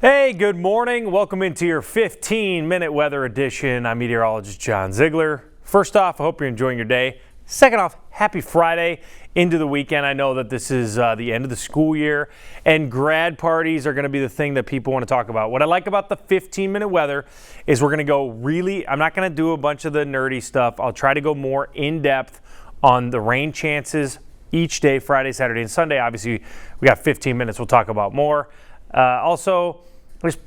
Hey, good morning. Welcome into your 15-minute weather edition. I'm meteorologist John Ziegler. First off, I hope you're enjoying your day. Second off, happy Friday into the weekend. I know that this is the end of the school year, and grad parties are going to be the thing that people want to talk about. What I like about the 15-minute weather is we're going to go I'm not going to do a bunch of the nerdy stuff. I'll try to go more in-depth on the rain chances each day, Friday, Saturday, and Sunday. Obviously, we got 15 minutes. We'll talk about more. Also,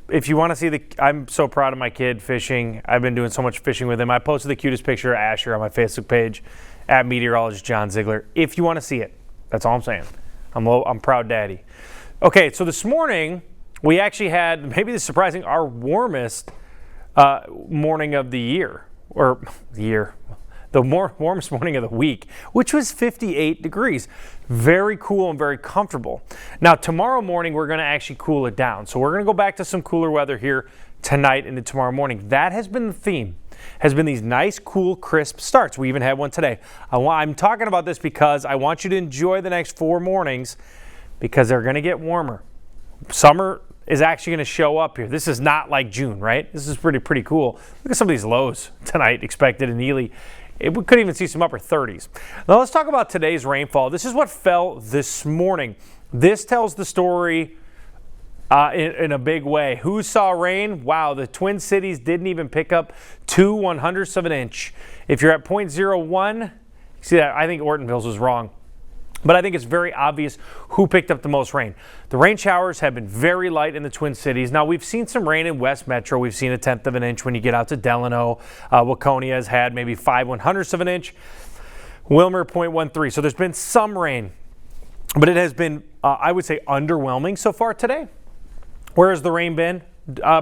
if you want to see I'm so proud of my kid fishing. I've been doing so much fishing with him. I posted the cutest picture of Asher on my Facebook page at meteorologist John Ziegler. If you want to see it, that's all I'm saying. I'm proud daddy. Okay, so this morning we actually had, maybe this is surprising, our warmest morning of the year, the warmest morning of the week, which was 58 degrees. Very cool and very comfortable. Now, tomorrow morning, we're going to actually cool it down. So we're going to go back to some cooler weather here tonight into tomorrow morning. That has been the theme, has been these nice, cool, crisp starts. We even had one today. I'm talking about this because I want you to enjoy the next 4 mornings because they're going to get warmer. Summer is actually going to show up here. This is not like June, right? This is pretty cool. Look at some of these lows tonight expected in Ely. We could even see some upper 30s. Now let's talk about today's rainfall. This is what fell this morning. This tells the story in a big way. Who saw rain? Wow, the Twin Cities didn't even pick up 2/100ths of an inch. If you're at 0.01, see that? I think Ortonville's was wrong. But I think it's very obvious who picked up the most rain. The rain showers have been very light in the Twin Cities. Now, we've seen some rain in West Metro. We've seen 1/10 of an inch when you get out to Delano. Waconia has had maybe 5/100ths of an inch. Willmar, 0.13. So there's been some rain. But it has been, I would say, underwhelming so far today. Where has the rain been?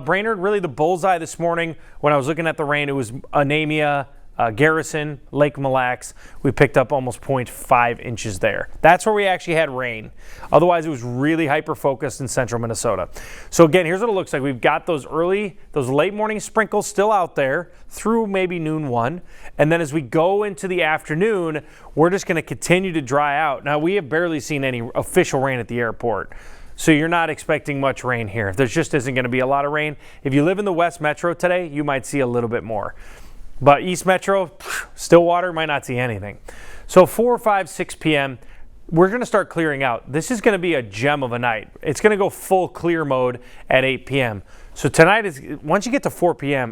Brainerd, really the bullseye this morning. When I was looking at the rain, it was Anemia, Garrison, Lake Mille Lacs. We picked up almost 0.5 inches there. That's where we actually had rain. Otherwise, it was really hyper-focused in central Minnesota. So again, here's what it looks like. We've got those late morning sprinkles still out there through maybe noon 1. And then as we go into the afternoon, we're just going to continue to dry out. Now, we have barely seen any official rain at the airport. So you're not expecting much rain here. There just isn't going to be a lot of rain. If you live in the West Metro today, you might see a little bit more. But East Metro, Stillwater, might not see anything. So 4, 5, 6 p.m., we're going to start clearing out. This is going to be a gem of a night. It's going to go full clear mode at 8 p.m. So tonight is, once you get to 4 p.m.,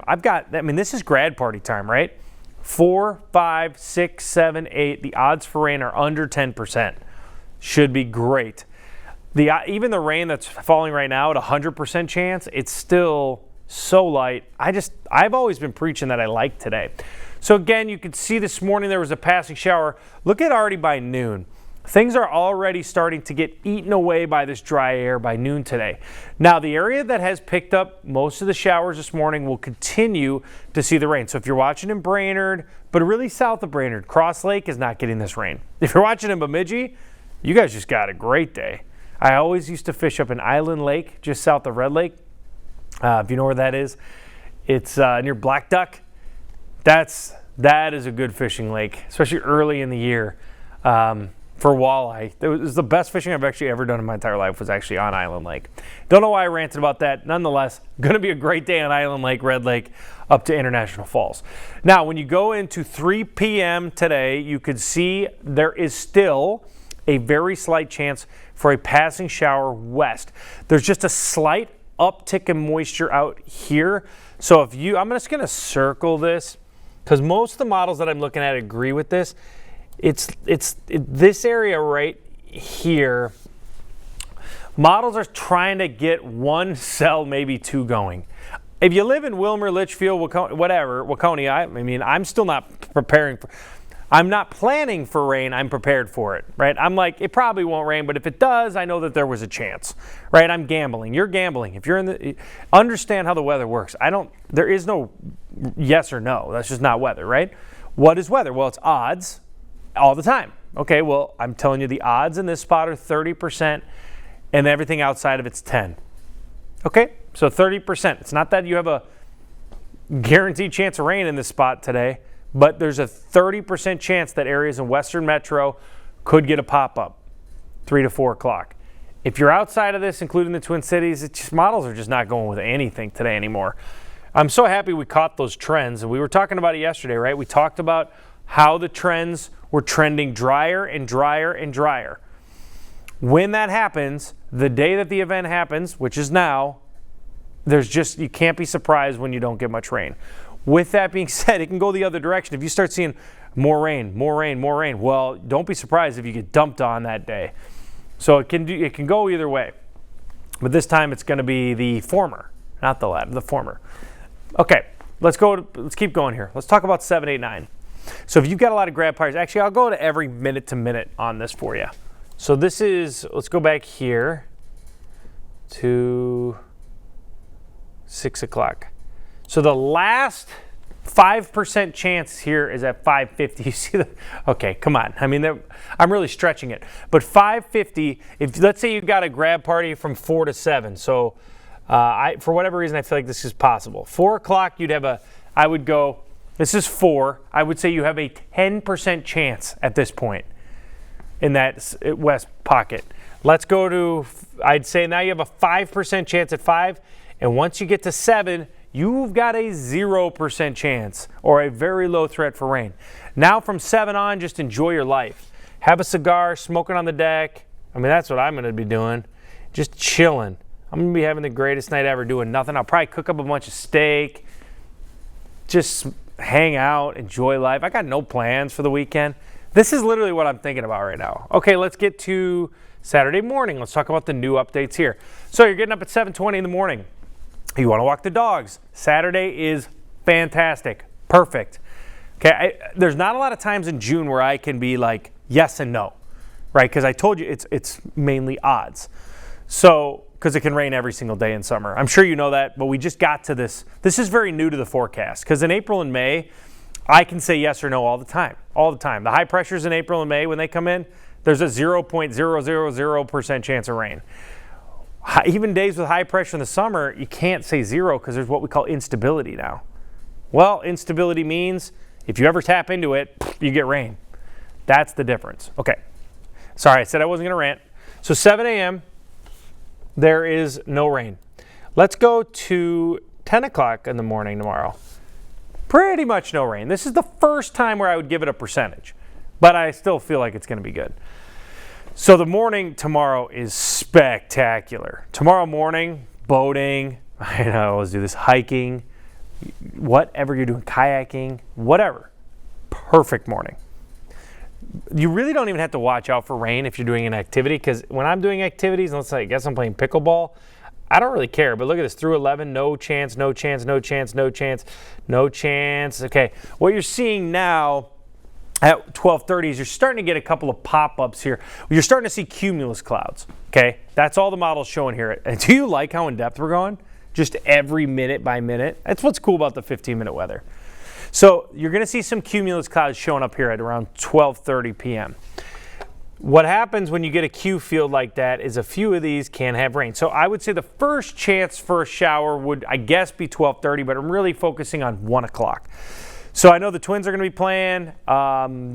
this is grad party time, right? 4, 5, 6, 7, 8. The odds for rain are under 10%. Should be great. Even the rain that's falling right now at 100% chance, it's still so light. I've always been preaching that I like today. So again, you could see this morning there was a passing shower. Look at already by noon. Things are already starting to get eaten away by this dry air by noon today. Now, the area that has picked up most of the showers this morning will continue to see the rain. So if you're watching in Brainerd, but really south of Brainerd, Cross Lake is not getting this rain. If you're watching in Bemidji, you guys just got a great day. I always used to fish up in Island Lake, just south of Red Lake. If you know where that is, it's near Black Duck. That is a good fishing lake, especially early in the year for walleye. It was the best fishing I've actually ever done in my entire life was actually on Island Lake. Don't know why I ranted about that. Nonetheless, going to be a great day on Island Lake, Red Lake, up to International Falls. Now, when you go into 3 p.m. today, you could see there is still a very slight chance for a passing shower west. There's just a slight uptick in moisture out here. So I'm just going to circle this because most of the models that I'm looking at agree with this. It's this area right here. Models are trying to get 1 cell, maybe 2 going. If you live in Willmar, Litchfield, Waconia, I'm still not preparing for. I'm not planning for rain, I'm prepared for it, right? I'm like, it probably won't rain, but if it does, I know that there was a chance, right? I'm gambling. You're gambling. If you're understand how the weather works. There is no yes or no. That's just not weather, right? What is weather? Well, it's odds all the time. Okay, well, I'm telling you the odds in this spot are 30% and everything outside of it's 10. Okay, so 30%. It's not that you have a guaranteed chance of rain in this spot today. But there's a 30% chance that areas in Western Metro could get a pop-up 3 to 4 o'clock. If you're outside of this, including the Twin Cities, models are just not going with anything today anymore. I'm so happy we caught those trends, and we were talking about it yesterday, right? We talked about how the trends were trending drier and drier and drier. When that happens, the day that the event happens, which is now, you can't be surprised when you don't get much rain. With that being said, it can go the other direction. If you start seeing more rain, well, don't be surprised if you get dumped on that day. So it can go either way. But this time it's going to be the former, not the latter, the former. Okay, let's keep going here. Let's talk about 7, 8, 9. So if you've got a lot of grab parties, actually I'll go to every minute to minute on this for you. So this is, let's go back here to 6 o'clock. So the last 5% chance here is at 550. You see that? Okay, come on. I mean, I'm really stretching it. But 550, if let's say you've got a grab party from 4 to 7. So for whatever reason, I feel like this is possible. 4 o'clock, I would go, this is 4. I would say you have a 10% chance at this point in that west pocket. Let's go to, I'd say now you have a 5% chance at 5. And once you get to 7, you've got a 0% chance or a very low threat for rain. Now from 7 on, just enjoy your life. Have a cigar, smoking on the deck. I mean, that's what I'm going to be doing. Just chilling. I'm going to be having the greatest night ever doing nothing. I'll probably cook up a bunch of steak. Just hang out, enjoy life. I got no plans for the weekend. This is literally what I'm thinking about right now. Okay, let's get to Saturday morning. Let's talk about the new updates here. So you're getting up at 7:20 in the morning. You want to walk the dogs. Saturday is fantastic. Perfect. Okay, there's not a lot of times in June where I can be like yes and no, right? Because I told you it's mainly odds. So, because it can rain every single day in summer. I'm sure you know that, but we just got to this. This is very new to the forecast because in April and May, I can say yes or no all the time. All the time. The high pressures in April and May, when they come in, there's a 0.000% chance of rain. Even days with high pressure in the summer, you can't say 0 because there's what we call instability now. Well, instability means if you ever tap into it, you get rain. That's the difference. Okay. Sorry, I said I wasn't going to rant. So 7 a.m., there is no rain. Let's go to 10 o'clock in the morning tomorrow. Pretty much no rain. This is the first time where I would give it a percentage, but I still feel like it's going to be good. So the morning tomorrow is spectacular. Tomorrow morning, boating, I always do this, hiking, whatever you're doing, kayaking, whatever. Perfect morning. You really don't even have to watch out for rain if you're doing an activity because when I'm doing activities, let's say I guess I'm playing pickleball, I don't really care. But look at this, through 11, no chance, no chance, no chance, no chance, no chance. Okay, what you're seeing now at 12:30 is you're starting to get a couple of pop-ups here. You're starting to see cumulus clouds, okay? That's all the model's showing here. And do you like how in-depth we're going? Just every minute by minute. That's what's cool about the 15-minute weather. So you're going to see some cumulus clouds showing up here at around 12:30 p.m. What happens when you get a Q field like that is a few of these can have rain. So I would say the first chance for a shower would, I guess, be 12:30, but I'm really focusing on 1 o'clock. So I know the Twins are going to be playing.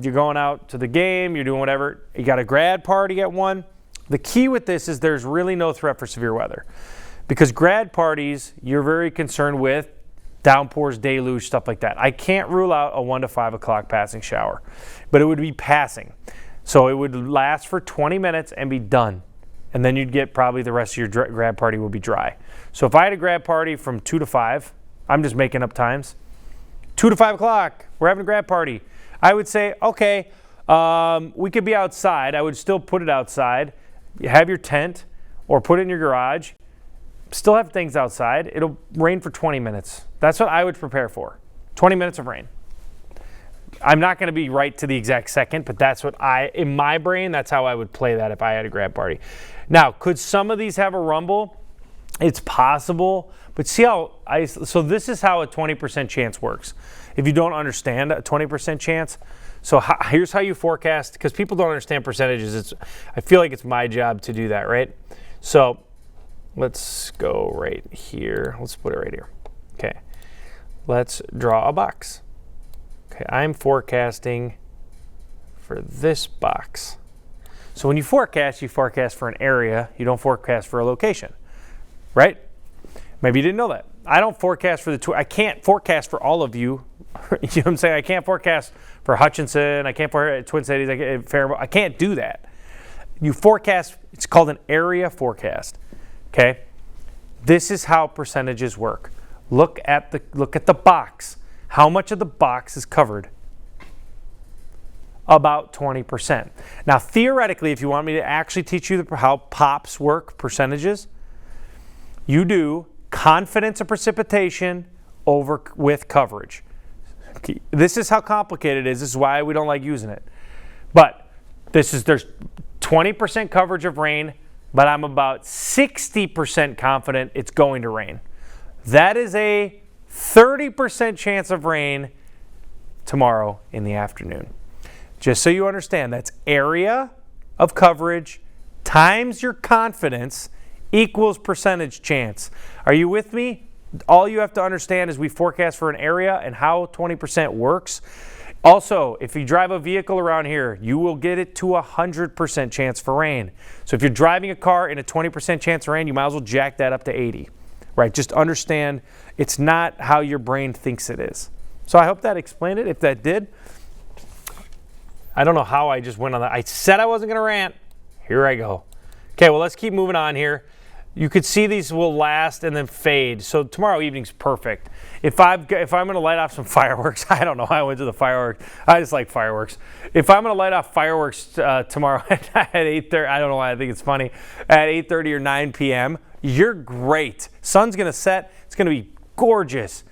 You're going out to the game. You're doing whatever. You got a grad party at 1. The key with this is there's really no threat for severe weather. Because grad parties, you're very concerned with downpours, deluge, stuff like that. I can't rule out a 1 to 5 o'clock passing shower. But it would be passing. So it would last for 20 minutes and be done. And then you'd get probably the rest of your grad party will be dry. So if I had a grad party from 2 to 5, I'm just making up times. 2 to 5 o'clock, we're having a grad party. I would say, okay, we could be outside. I would still put it outside. You have your tent or put it in your garage. Still have things outside. It'll rain for 20 minutes. That's what I would prepare for. 20 minutes of rain. I'm not going to be right to the exact second, but that's what in my brain, that's how I would play that if I had a grad party. Now, could some of these have a rumble? It's possible, but see how so this is how a 20% chance works. If you don't understand a 20% chance, so here's how you forecast, because people don't understand percentages. I feel like it's my job to do that, right? So let's go right here. Let's put it right here. Okay, let's draw a box. Okay, I'm forecasting for this box. So when you forecast for an area. You don't forecast for a location, right? Maybe you didn't know that. I don't forecast for I can't forecast for all of you. You know what I'm saying? I can't forecast for Hutchinson. I can't forecast Twin Cities. I can't do that. You forecast. It's called an area forecast. Okay. This is how percentages work. Look at the box. How much of the box is covered? About 20%. Now, theoretically, if you want me to actually teach you how POPs work, percentages, you do confidence of precipitation over with coverage. This is how complicated it is. This is why we don't like using it. But there's 20% coverage of rain, but I'm about 60% confident it's going to rain. That is a 30% chance of rain tomorrow in the afternoon. Just so you understand, that's area of coverage times your confidence equals percentage chance. Are you with me? All you have to understand is we forecast for an area and how 20% works. Also, if you drive a vehicle around here, you will get it to 100% chance for rain. So if you're driving a car in a 20% chance of rain, you might as well jack that up to 80, right? Just understand it's not how your brain thinks it is. So I hope that explained it. If that did, I don't know how I just went on that. I said I wasn't going to rant. Here I go. Okay, well, let's keep moving on here. You could see these will last and then fade. So tomorrow evening's perfect. If I'm going to light off some fireworks, I don't know how I went to the fireworks. I just like fireworks. If I'm going to light off fireworks tomorrow at 8:30, I don't know why I think it's funny, at 8:30 or 9 p.m., you're great. Sun's going to set. It's going to be gorgeous.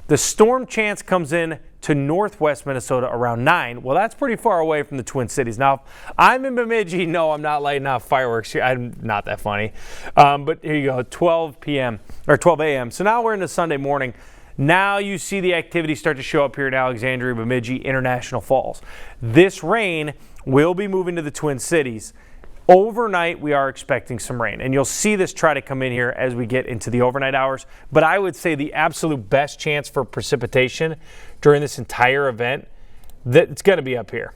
The storm chance comes in to northwest Minnesota around 9. Well, that's pretty far away from the Twin Cities. Now, if I'm in Bemidji, no, I'm not lighting off fireworks. I'm not that funny. But here you go, 12 p.m. or 12 a.m. So now we're into Sunday morning. Now you see the activity start to show up here in Alexandria, Bemidji, International Falls. This rain will be moving to the Twin Cities. Overnight, we are expecting some rain, and you'll see this try to come in here as we get into the overnight hours. But I would say the absolute best chance for precipitation during this entire event, that it's going to be up here.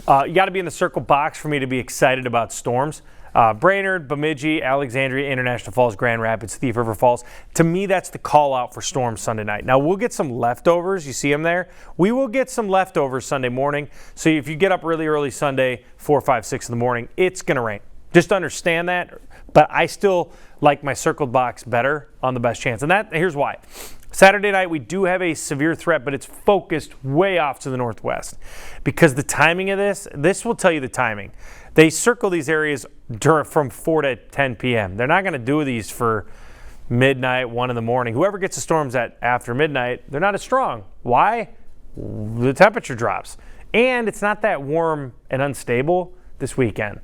You got to be in the circle box for me to be excited about storms. Brainerd, Bemidji, Alexandria, International Falls, Grand Rapids, Thief River Falls. To me, that's the call out for storms Sunday night. Now, we'll get some leftovers. You see them there? We will get some leftovers Sunday morning. So if you get up really early Sunday, 4, 5, 6 in the morning, it's going to rain. Just understand that. But I still like my circled box better on the best chance. And here's why. Saturday night, we do have a severe threat, but it's focused way off to the northwest. Because the timing of this will tell you the timing. They circle these areas from 4 to 10 p.m. They're not going to do these for midnight, 1 in the morning. Whoever gets the storms after midnight, they're not as strong. Why? The temperature drops. And it's not that warm and unstable this weekend.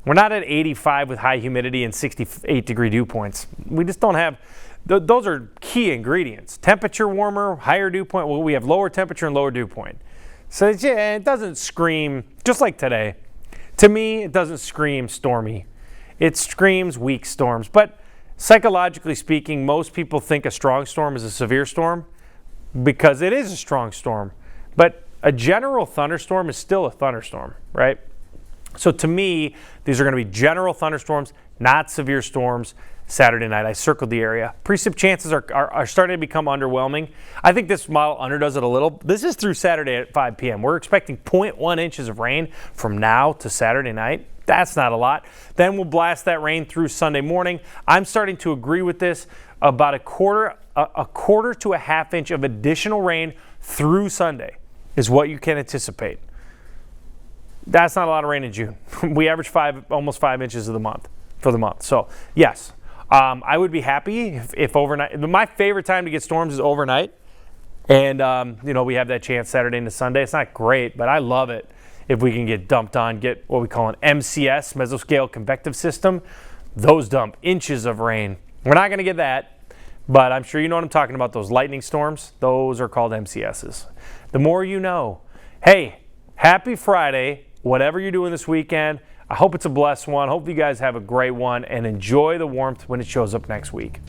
We're not at 85 with high humidity and 68-degree dew points. We just don't have... Those are key ingredients. Temperature warmer, higher dew point. Well, we have lower temperature and lower dew point. So it doesn't scream, just like today. To me, it doesn't scream stormy. It screams weak storms. But psychologically speaking, most people think a strong storm is a severe storm because it is a strong storm. But a general thunderstorm is still a thunderstorm, right? So to me, these are going to be general thunderstorms, not severe storms. Saturday night, I circled the area. Precip chances are starting to become underwhelming. I think this model underdoes it a little. This is through Saturday at 5 p.m. We're expecting 0.1 inches of rain from now to Saturday night. That's not a lot. Then we'll blast that rain through Sunday morning. I'm starting to agree with this. About a quarter to a half inch of additional rain through Sunday is what you can anticipate. That's not a lot of rain in June. We average almost 5 inches for the month. So yes. I would be happy if overnight. My favorite time to get storms is overnight. And, we have that chance Saturday into Sunday. It's not great, but I love it if we can get what we call an MCS, mesoscale convective system. Those dump inches of rain. We're not going to get that, but I'm sure you know what I'm talking about. Those lightning storms, those are called MCSs. The more you know. Hey, happy Friday, whatever you're doing this weekend. I hope it's a blessed one. Hope you guys have a great one and enjoy the warmth when it shows up next week.